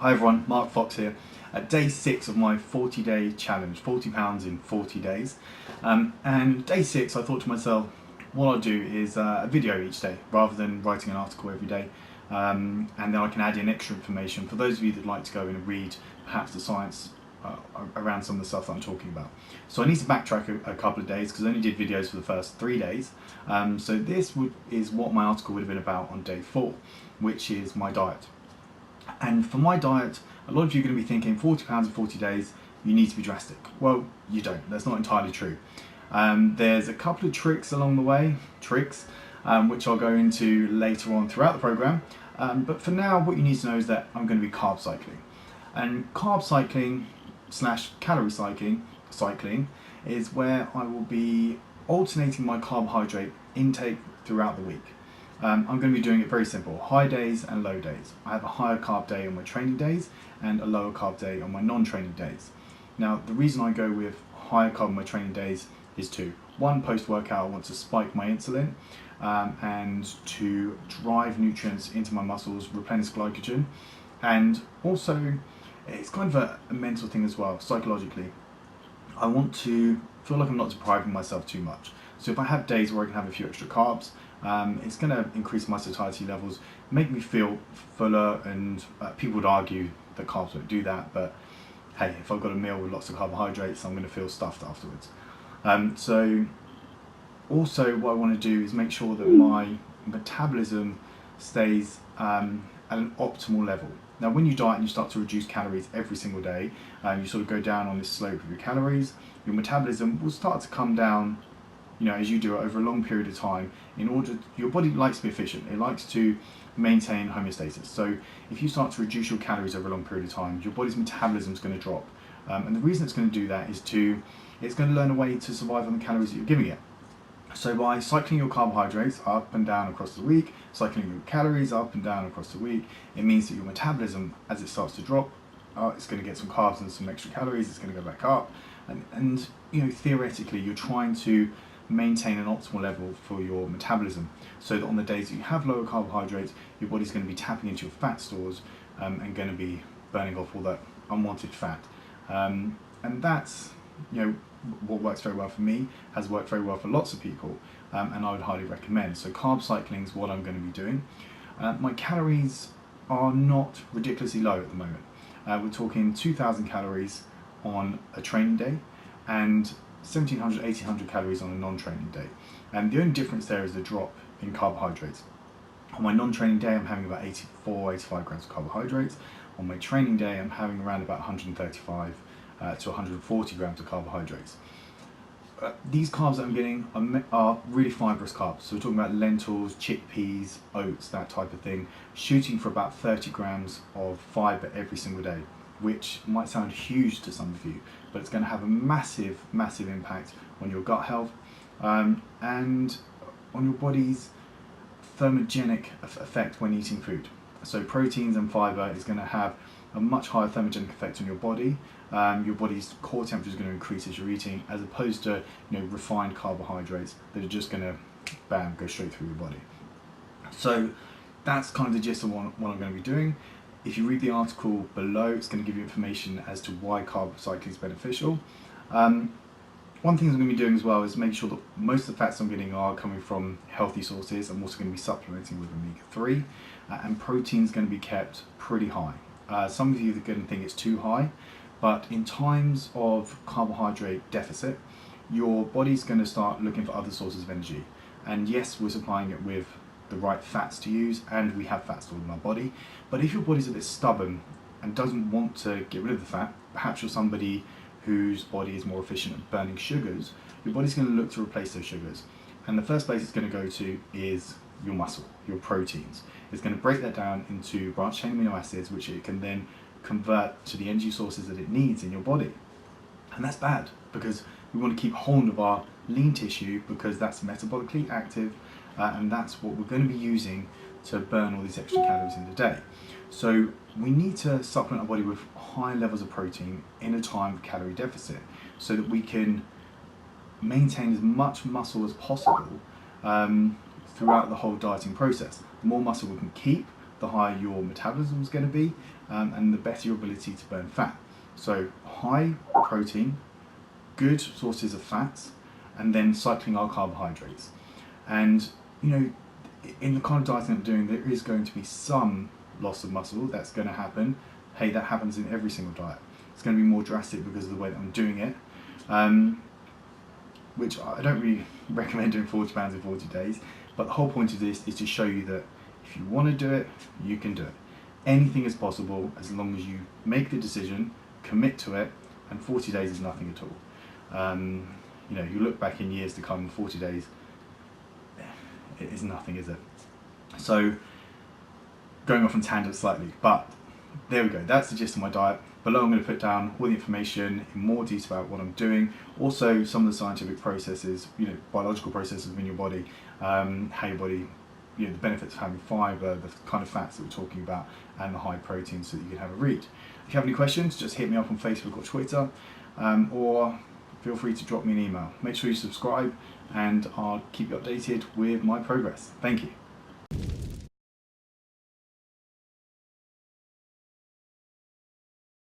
Hi everyone, Mark Fox here. At day 6 of my 40-day challenge, 40 pounds in 40 days. And day 6 I thought to myself, what I'll do is a video each day rather than writing an article every day. And then I can add in extra information for those of you that like to go in and read perhaps the science around some of the stuff that I'm talking about. So I need to backtrack a couple of days because I only did videos for the first 3 days. So this is what my article would have been about on day 4, which is my diet. And for my diet, a lot of you are going to be thinking 40 pounds in 40 days, you need to be drastic. Well, you don't. That's not entirely true. There's a couple of tricks along the way, which I'll go into later on throughout the program. But for now, what you need to know is that I'm going to be carb cycling. And carb cycling / calorie cycling is where I will be alternating my carbohydrate intake throughout the week. I'm going to be doing it very simple, high days and low days. I have a higher carb day on my training days and a lower carb day on my non-training days. Now, the reason I go with higher carb on my training days is two. One, post-workout, I want to spike my insulin and to drive nutrients into my muscles, replenish glycogen. And also, it's kind of a mental thing as well, psychologically. I want to feel like I'm not depriving myself too much. So if I have days where I can have a few extra carbs, it's going to increase my satiety levels, make me feel fuller, and people would argue that carbs don't do that, but hey, if I've got a meal with lots of carbohydrates, I'm going to feel stuffed afterwards. So also what I want to do is make sure that my metabolism stays at an optimal level. Now when you diet and you start to reduce calories every single day, you sort of go down on this slope of your calories, your metabolism will start to come down, as you do it over a long period of time. Your body likes to be efficient, it likes to maintain homeostasis. So if you start to reduce your calories over a long period of time, your body's metabolism is going to drop. And the reason it's going to do that is it's going to learn a way to survive on the calories that you're giving it. So by cycling your carbohydrates up and down across the week, cycling your calories up and down across the week, it means that your metabolism, as it starts to drop, it's going to get some carbs and some extra calories, it's going to go back up. And theoretically, you're trying to maintain an optimal level for your metabolism, so that on the days that you have lower carbohydrates, your body's going to be tapping into your fat stores and going to be burning off all that unwanted fat. And that's what works very well for me, has worked very well for lots of people, and I would highly recommend. So carb cycling is what I'm going to be doing. My calories are not ridiculously low at the moment. We're talking 2,000 calories on a training day and 1,700, 1,800 calories on a non-training day. And the only difference there is the drop in carbohydrates. On my non-training day, I'm having about 84, 85 grams of carbohydrates. On my training day, I'm having around about 135 to 140 grams of carbohydrates. These carbs that I'm getting are really fibrous carbs. So we're talking about lentils, chickpeas, oats, that type of thing, shooting for about 30 grams of fiber every single day, which might sound huge to some of you, but it's going to have a massive, massive impact on your gut health and on your body's thermogenic effect when eating food. So proteins and fiber is going to have a much higher thermogenic effect on your body. Your body's core temperature is going to increase as you're eating, as opposed to refined carbohydrates that are just going to go straight through your body. So that's kind of the gist of what I'm going to be doing. If you read the article below, it's going to give you information as to why carb cycling is beneficial. One thing I'm going to be doing as well is make sure that most of the fats I'm getting are coming from healthy sources. I'm also going to be supplementing with omega-3, and protein's going to be kept pretty high. Some of you are going to think it's too high, but in times of carbohydrate deficit, your body's going to start looking for other sources of energy. And yes, we're supplying it with the right fats to use, and we have fat stored in our body. But if your body's a bit stubborn and doesn't want to get rid of the fat, perhaps you're somebody whose body is more efficient at burning sugars, your body's going to look to replace those sugars. And the first place it's going to go to is your muscle, your proteins. It's going to break that down into branched chain amino acids, which it can then convert to the energy sources that it needs in your body. And that's bad, because we want to keep hold of our lean tissue, because that's metabolically active, and that's what we're going to be using to burn all these extra calories in the day. So we need to supplement our body with high levels of protein in a time of calorie deficit, so that we can maintain as much muscle as possible throughout the whole dieting process. The more muscle we can keep, the higher your metabolism is going to be, and the better your ability to burn fat. So high protein, good sources of fats, and then cycling our carbohydrates. And you know, in the kind of dieting I'm doing, there is going to be some loss of muscle that's going to happen. Hey, that happens in every single diet. It's going to be more drastic because of the way that I'm doing it, which I don't really recommend doing 40 pounds in 40 days. But the whole point of this is to show you that if you want to do it, you can do it. Anything is possible as long as you make the decision, commit to it, and 40 days is nothing at all. You know, you look back in years to come, 40 days, it is nothing, is it? So, going off on tangent slightly, but there we go, that's the gist of my diet. Below I'm going to put down all the information in more detail about what I'm doing, also some of the scientific processes, you know, biological processes within your body, how your body, you know, the benefits of having fibre, the kind of fats that we're talking about, and the high protein, so that you can have a read. If you have any questions, just hit me up on Facebook or Twitter, or feel free to drop me an email. Make sure you subscribe, and I'll keep you updated with my progress. Thank you.